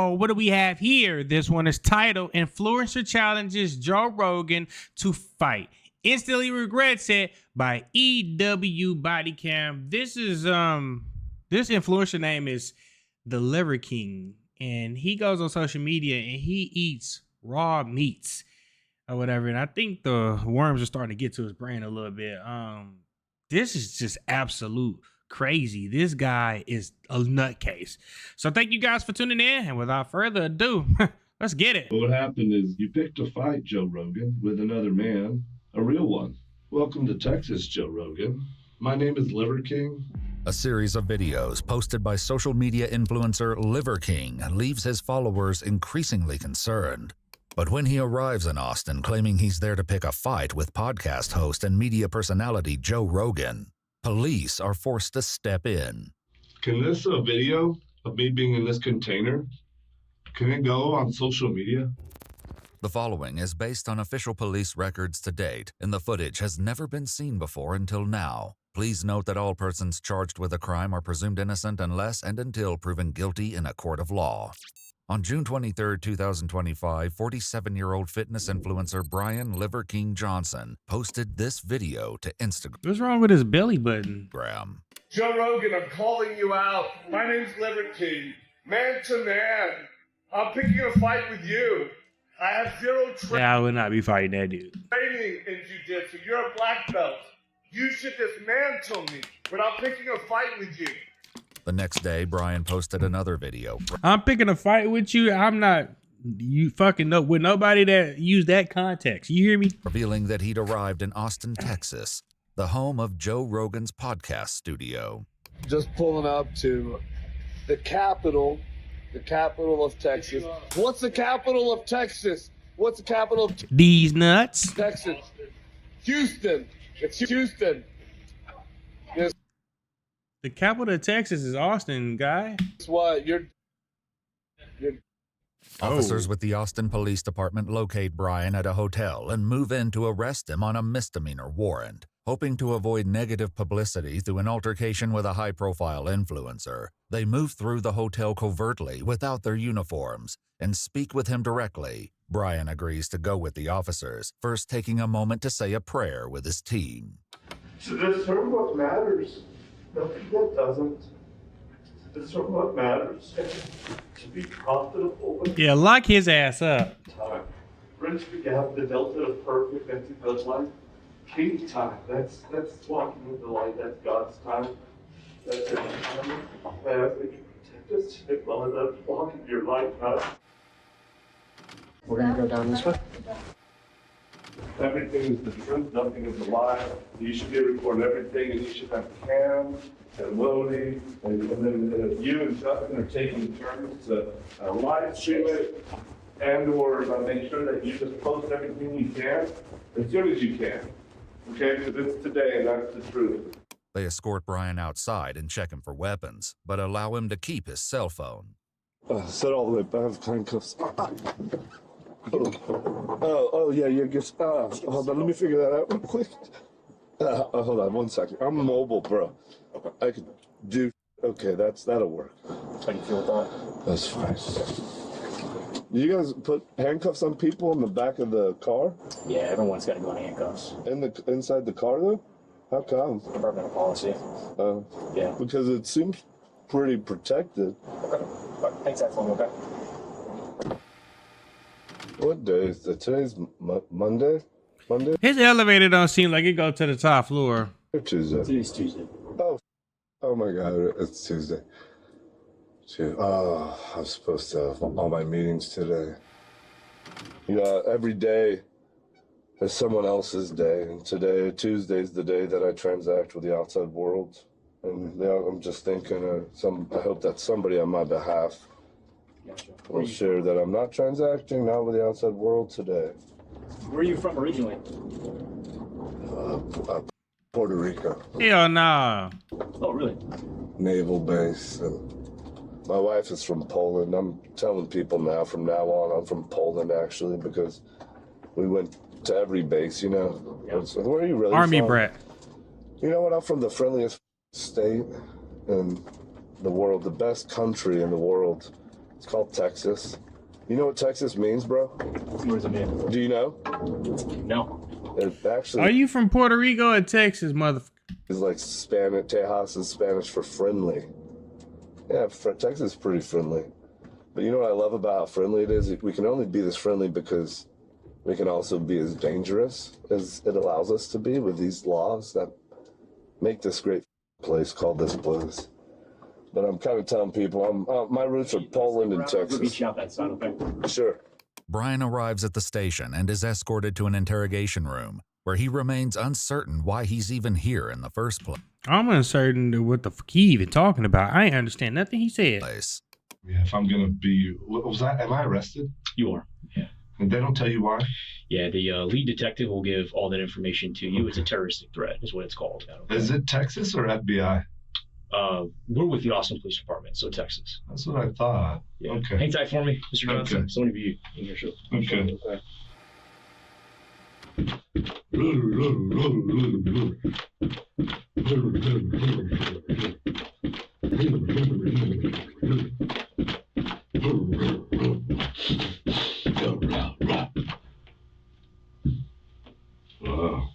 So what do we have here? This one is titled Influencer Challenges Joe Rogan to Fight. Instantly regrets it by EW Bodycam. This is this influencer name is the Liver King, and he goes on social media and he eats raw meats or whatever. And I think the worms are starting to get to his brain a little bit. This is just absolute crazy. This guy is a nutcase. So thank you guys for tuning in, and without further ado, let's get it. What happened is you picked a fight, Joe Rogan, with another man, a real one. Welcome to Texas, Joe Rogan. My name is Liver King. A series of videos posted by social media influencer Liver King leaves his followers increasingly concerned. But when he arrives in Austin claiming he's there to pick a fight with podcast host and media personality Joe Rogan, police are forced to step in. Can this video of me being in this container, can it go on social media? The following is based on official police records to date, and the footage has never been seen before until now. Please note that all persons charged with a crime are presumed innocent unless and until proven guilty in a court of law. On June 23, 2025, 47-year-old fitness influencer Brian Liver King Johnson posted this video to Instagram. What's wrong with his belly button? Joe Rogan, I'm calling you out. My name's Liver King. Man to man. I'm picking a fight with you. I have zero I would not be fighting that dude. training in jiu-jitsu. You're a black belt. You should dismantle me, but I'm picking a fight with you. The next day, Brian posted another video. I'm picking a fight with you. I'm not. You fucking know with nobody that use that context. You hear me? Revealing that he'd arrived in Austin, Texas, the home of Joe Rogan's podcast studio. Just pulling up to the capital of Texas. What's the capital of Texas? What's the capital of These nuts. Texas? Houston. It's Houston. Guess The capital of Texas is Austin, guy. what? You're Officers with the Austin Police Department locate Brian at a hotel and move in to arrest him on a misdemeanor warrant. Hoping to avoid negative publicity through an altercation with a high-profile influencer, they move through the hotel covertly without their uniforms and speak with him directly. Brian agrees to go with the officers, first taking a moment to say a prayer with his team. To discern what matters. Nothing that doesn't. To discern what matters. To be profitable with Yeah, lock his ass up. time. Bridge the gap, the delta of perfect, that's God's life. King time. That's walking with the light. That's God's time. That's your time. Man, I think you protect us. Well, that's walking your light, huh? We're gonna go down this way. Everything is the truth, nothing is a lie. You should be recording everything, and you should have cams and loading, and then you and Justin are taking turns to live stream it, and or make sure that you just post everything you can as soon as you can. Okay, because it's today, and that's the truth. They escort Brian outside and check him for weapons, but allow him to keep his cell phone. Set all the way back, handcuffs. Oh, yeah, you just, hold on, let me figure that out real quick. Hold on, 1 second. I'm mobile, bro. I could do, okay, that'll work. How do you feel with that? That's fine. You guys put handcuffs on people in the back of the car? Yeah, everyone's got to go in handcuffs. Inside the car, though? How come? Departmental policy. Yeah. Because it seems pretty protected. Okay. All right, thanks, Axel. Okay. What day is it? Today's Monday? Monday His elevator don't seem like it go to the top floor. or Tuesday? Today's Tuesday. Oh my God, it's Tuesday. Oh, I'm supposed to have all my meetings today. You know, every day is someone else's day, and today, Tuesday, is the day that I transact with the outside world. And I'm just thinking, I hope that somebody on my behalf Gotcha. will share that I'm not transacting, not with the outside world today. Where are you from originally? Puerto Rico, Hell nah. Oh, really? naval base, and my wife is from Poland. I'm telling people now, from now on, I'm from Poland actually, because we went to every base, you know. Yeah. So where are you really Army from? brat. You know what? I'm from the friendliest state in the world, the best country in the world. It's It's called Texas. You know what Texas means, bro? What does it mean? Do you know? No. It actually Are you from Puerto Rico or Texas, motherfucker? is like Spanish. Tejas is Spanish for friendly. Yeah, Texas is pretty friendly. But you know what I love about how friendly it is? We can only be this friendly because we can also be as dangerous as it allows us to be with these laws that make this great place called this place. But I'm kind of telling people, my roots are Poland and We'll beat Texas. you out that side, okay? Sure. Brian arrives at the station and is escorted to an interrogation room, where he remains uncertain why he's even here in the first I'm uncertain to what the fuck he even talking about. I ain't understand nothing he said. place. Yeah, if I'm gonna be, what was that? Am I arrested? You are. Yeah. And they don't tell you why? Yeah, the lead detective will give all that information to you. It's a terroristic threat, is what it's called. Is it Texas or FBI? We're with the Austin Police Department, so Texas. That's what I thought. Yeah. Okay. Hang tight for me, Mr. Johnson. Okay. Someone of you in your show. Okay. Wow.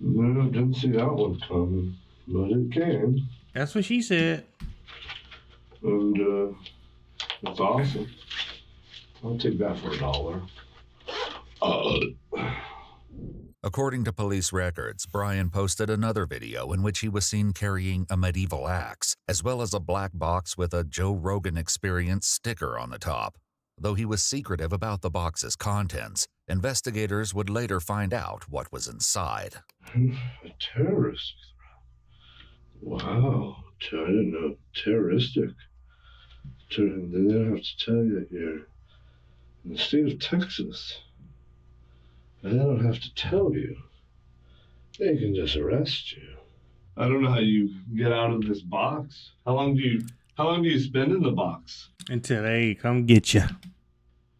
No, didn't see that one coming, but it came. That's what she said. And it's awesome. I'll take that for $1. According to police records, Brian posted another video in which he was seen carrying a medieval axe, as well as a black box with a Joe Rogan Experience sticker on the top. Though he was secretive about the box's contents, investigators would later find out what was inside. A terrorist threat. Wow. I didn't know. Terroristic. They don't have to tell you here. In the state of Texas. And they don't have to tell you. They can just arrest you. I don't know how you get out of this box. How long do you spend in the box? Until they come get you.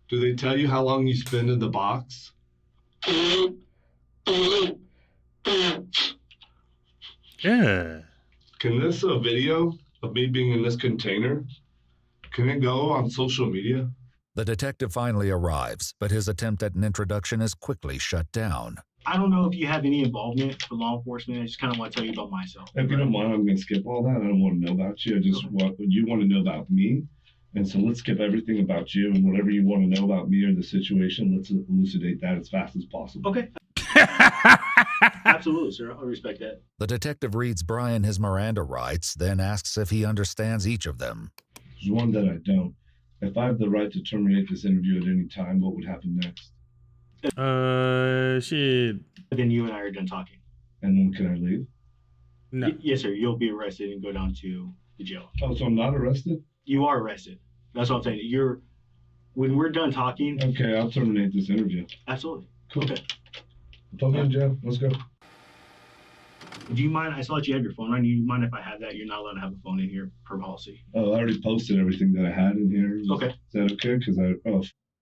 Do they tell you how long you spend in the box? Yeah. Can this video of me being in this container, can it go on social media? The detective finally arrives, but his attempt at an introduction is quickly shut down. I don't know if you have any involvement with law enforcement. I just kind of want to tell you about myself. If you don't mind, I'm going to skip all that. I don't want to know about you. I just want you want to know about me. And so let's skip everything about you, and whatever you want to know about me or the situation, let's elucidate that as fast as possible. Okay. Absolutely, sir. I respect that. The detective reads Brian his Miranda rights, then asks if he understands each of them. There's one that I don't. If I have the right to terminate this interview at any time, what would happen next? Shit. Then you and I are done talking. And then can I leave? No. Yes, sir. You'll be arrested and go down to the jail. Oh, so I'm not arrested? You are arrested. That's what I'm saying. When we're done talking. Okay, I'll terminate this interview. Absolutely. Cool. Okay. Put me in jail. Let's go. Do you mind? I saw that you have your phone on you. Do you mind if I have that? You're not allowed to have a phone in here per policy. Oh, I already posted everything that I had in here. Okay. Is that okay? Because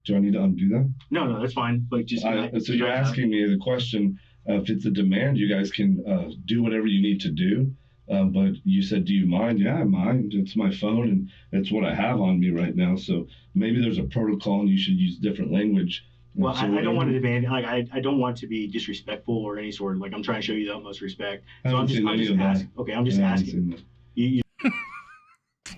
do I need to undo that? No, that's fine. But just. So you're asking me the question, if it's a demand, you guys can do whatever you need to do. But you said, do you mind? Yeah, I mind. It's my phone and it's what I have on me right now. So maybe there's a protocol and you should use different language. Well, So I don't want to whatever- demand, I don't want to be disrespectful or any sort of, I'm trying to show you the utmost respect. I So haven't seen any of that. asking. Okay, I'm just I haven't asking. seen that. You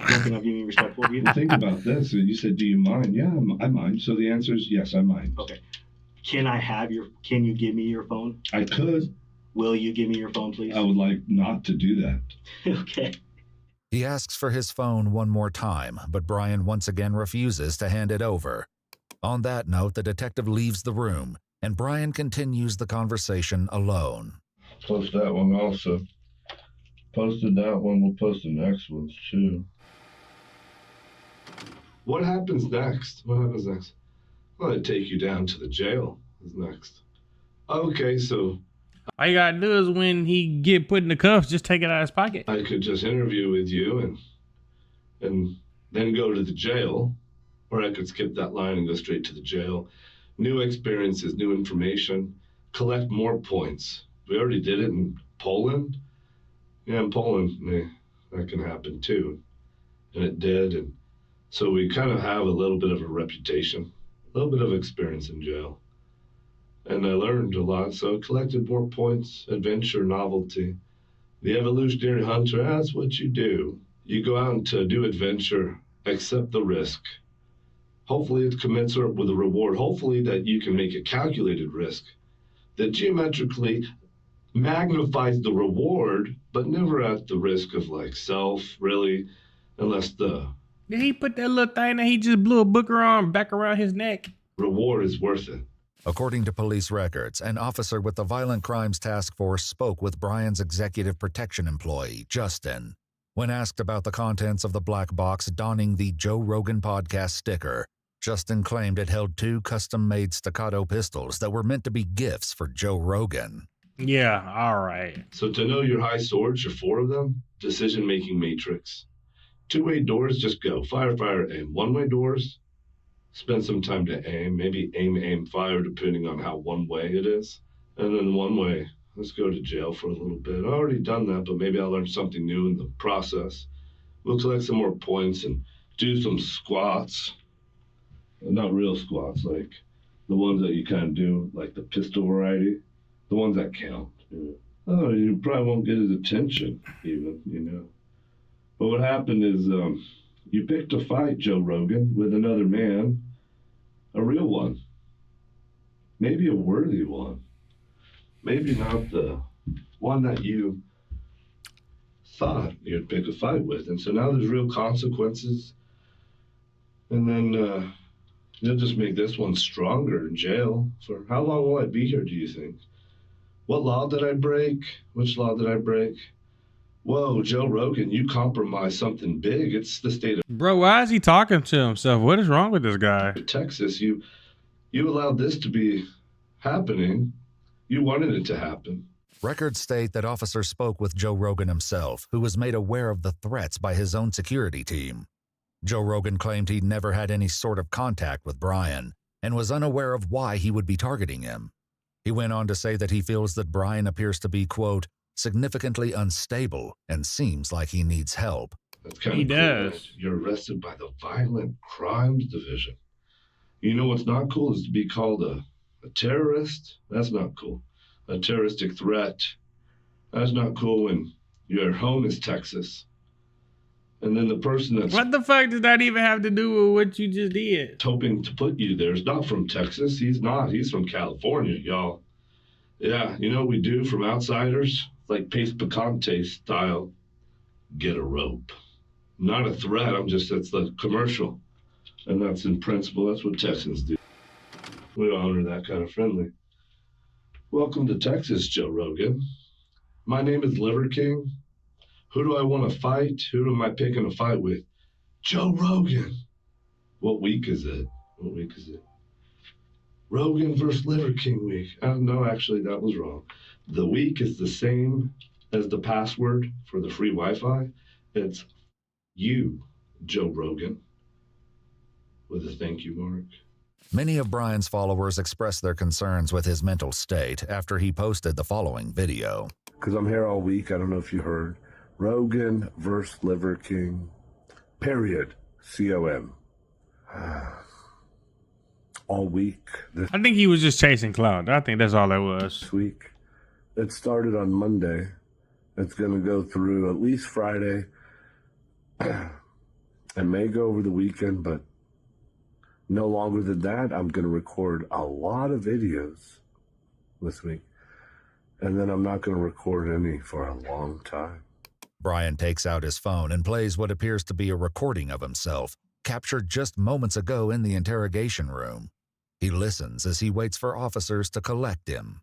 don't think I'm being respectful of you? Well, think about this. You said, do you mind? Yeah, I mind. So the answer is yes, I mind. Okay. Can you give me your phone? I could. Will you give me your phone, please? I would like not to do that. Okay. He asks for his phone one more time, but Brian once again refuses to hand it over. On that note, the detective leaves the room, and Brian continues the conversation alone. Post that one also. Posted that one, we'll post the next ones too. What happens next? What happens next? Well, they take you down to the jail is next. Okay, so All you gotta do is when he get put in the cuffs, just take it out of his pocket. I could just interview with you and then go to the jail, or I could skip that line and go straight to the jail. New experiences, new information, collect more points. We already did it in Poland. Yeah, in Poland, that can happen too. And it did. And So we kind of have a little bit of a reputation, a little bit of experience in jail. And I learned a lot, so I collected more points, adventure, novelty. The evolutionary hunter, that's what you do. You go out to do adventure, accept the risk. Hopefully it's commensurate with the reward. Hopefully that you can make a calculated risk that geometrically magnifies the reward, but never at the risk of like self, really, unless the Did he put that little thing that he just blew a booker on back around his neck? reward is worth it. According to police records, an officer with the Violent Crimes Task Force spoke with Brian's executive protection employee, Justin. When asked about the contents of the black box donning the Joe Rogan podcast sticker, Justin claimed it held 2 custom-made staccato pistols that were meant to be gifts for Joe Rogan. Yeah, all right. So to know your high swords, your 4 of them, decision-making matrix. 2-way doors, just go. Fire, fire, aim. 1-way doors, spend some time to aim. Maybe aim, fire, depending on how one-way it is. And then 1-way, let's go to jail for a little bit. I've already done that, but maybe I'll learn something new in the process. We'll collect some more points and do some squats. Not real squats, like the ones that you kind of do, like the pistol variety. The ones that count. Oh, you probably won't get his attention, even. But what happened is you picked a fight, Joe Rogan, with another man. A real one. Maybe a worthy one. Maybe not the one that you thought you'd pick a fight with. And so now there's real consequences. And then you'll just make this one stronger in jail. For how long will I be here, do you think? What law did I break? Which law did I break? Whoa, Joe Rogan, you compromised something big. It's the state of Bro, why is he talking to himself? What is wrong with this guy? Texas. You allowed this to be happening. You wanted it to happen. Records state that officers spoke with Joe Rogan himself, who was made aware of the threats by his own security team. Joe Rogan claimed he'd never had any sort of contact with Brian and was unaware of why he would be targeting him. He went on to say that he feels that Brian appears to be, quote, significantly unstable and seems like he needs help. That's kind He of cool, does. right? You're arrested by the Violent Crimes Division. You know what's not cool is to be called a terrorist. That's not cool. A terroristic threat. That's not cool when your home is Texas. And then the person that's What the fuck does that even have to do with what you just did? hoping to put you there is not from Texas. He's not. He's from California, y'all. Yeah, you know what we do from outsiders? Like Pace Picante style. Get a rope. Not a threat. That's the commercial. And that's in principle. That's what Texans do. We honor that kind of friendly. Welcome to Texas, Joe Rogan. My name is Liver King. Who do I want to fight? Who am I picking a fight with? Joe Rogan. What week is it? Rogan versus Liver King week. No, actually, that was wrong. The week is the same as the password for the free Wi-Fi. It's you, Joe Rogan, with a thank you mark. Many of Brian's followers expressed their concerns with his mental state after he posted the following video. Because I'm here all week. I don't know if you heard. Rogan versus Liver King. Period. C-O-M. All week I think he was just chasing clout. I think that's all that was. this week. It started on Monday. It's going to go through at least Friday. It may go over the weekend, but no longer than that. I'm going to record a lot of videos this week. And then I'm not going to record any for a long time. Brian takes out his phone and plays what appears to be a recording of himself, captured just moments ago in the interrogation room. He listens as he waits for officers to collect him.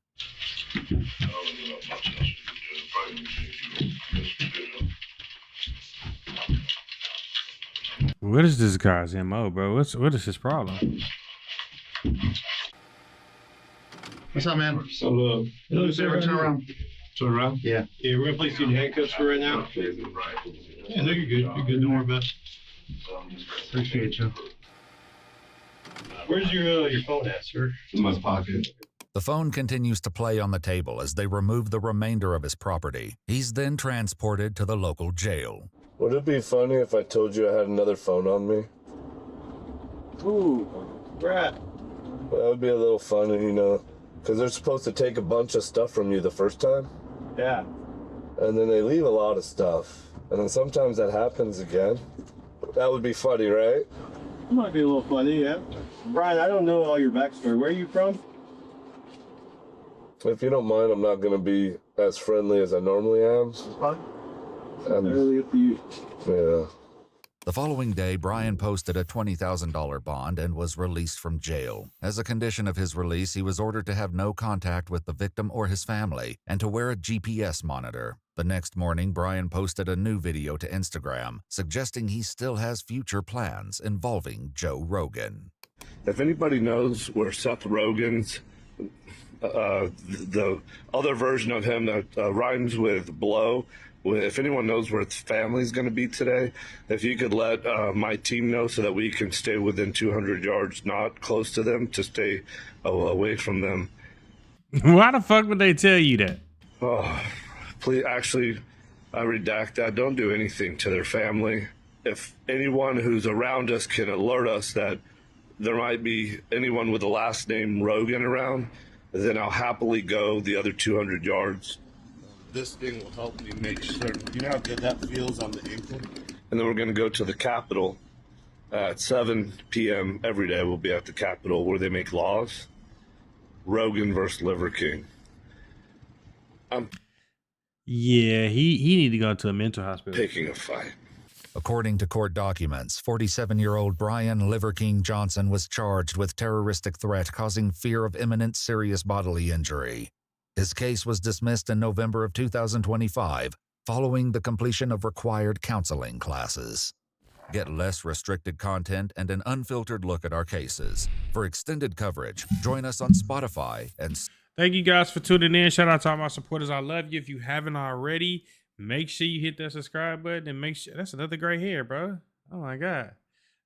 What is this guy's MO, bro? What is his problem? What's up, man? So, Hello, sir. Turn around. turn around. Yeah. Yeah, we're gonna place you in handcuffs for right now. Yeah, no, you're good. You're good. Don't worry about it. Appreciate you. Where's your phone at, sir? In my pocket. The phone continues to play on the table as they remove the remainder of his property. He's then transported to the local jail. Would it be funny if I told you I had another phone on me? Ooh, rat. That would be a little funny, you know, because they're supposed to take a bunch of stuff from you the first time, Yeah. and then they leave a lot of stuff, and then sometimes that happens again. That would be funny, right? It might be a little funny, yeah. Brian, I don't know all your backstory. Where are you from? If you don't mind, I'm not going to be as friendly as I normally am. Fine. And, Early up to you. yeah. The following day, Brian posted a $20,000 bond and was released from jail. As a condition of his release, he was ordered to have no contact with the victim or his family and to wear a GPS monitor. The next morning, Brian posted a new video to Instagram, suggesting he still has future plans involving Joe Rogan. If anybody knows where Seth Rogen's, the other version of him that rhymes with blow, if anyone knows where its family's going to be today, if you could let my team know so that we can stay within 200 yards, not close to them, to stay away from them. Why the fuck would they tell you that? Oh, please, actually, I redact that. Don't do anything to their family. If anyone who's around us can alert us that there might be anyone with the last name Rogan around, then I'll happily go the other 200 yards. This thing will help me make certain. You know how good that feels on the ankle? And then we're going to go to the Capitol at 7 p.m. every day. We'll be at the Capitol where they make laws. Rogan versus Liver King. Yeah, he need to go to a mental hospital. Picking a fight. According to court documents, 47-year-old Brian Liver King Johnson was charged with terroristic threat causing fear of imminent serious bodily injury. His case was dismissed in November of 2025, following the completion of required counseling classes. Get less restricted content and an unfiltered look at our cases. For extended coverage, join us on Spotify and... Thank you guys for tuning in. Shout out to all my supporters. I love you. If you haven't already, make sure you hit that subscribe button and make sure... That's another gray hair, bro. Oh, my God.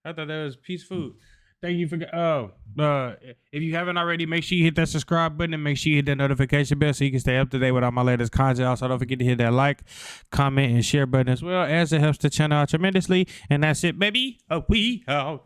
I thought that was piece food. Thank you for... if you haven't already, make sure you hit that subscribe button and make sure you hit that notification bell so you can stay up to date with all my latest content. Also, don't forget to hit that like, comment, and share button as well, as it helps the channel out tremendously. And that's it, baby. We out.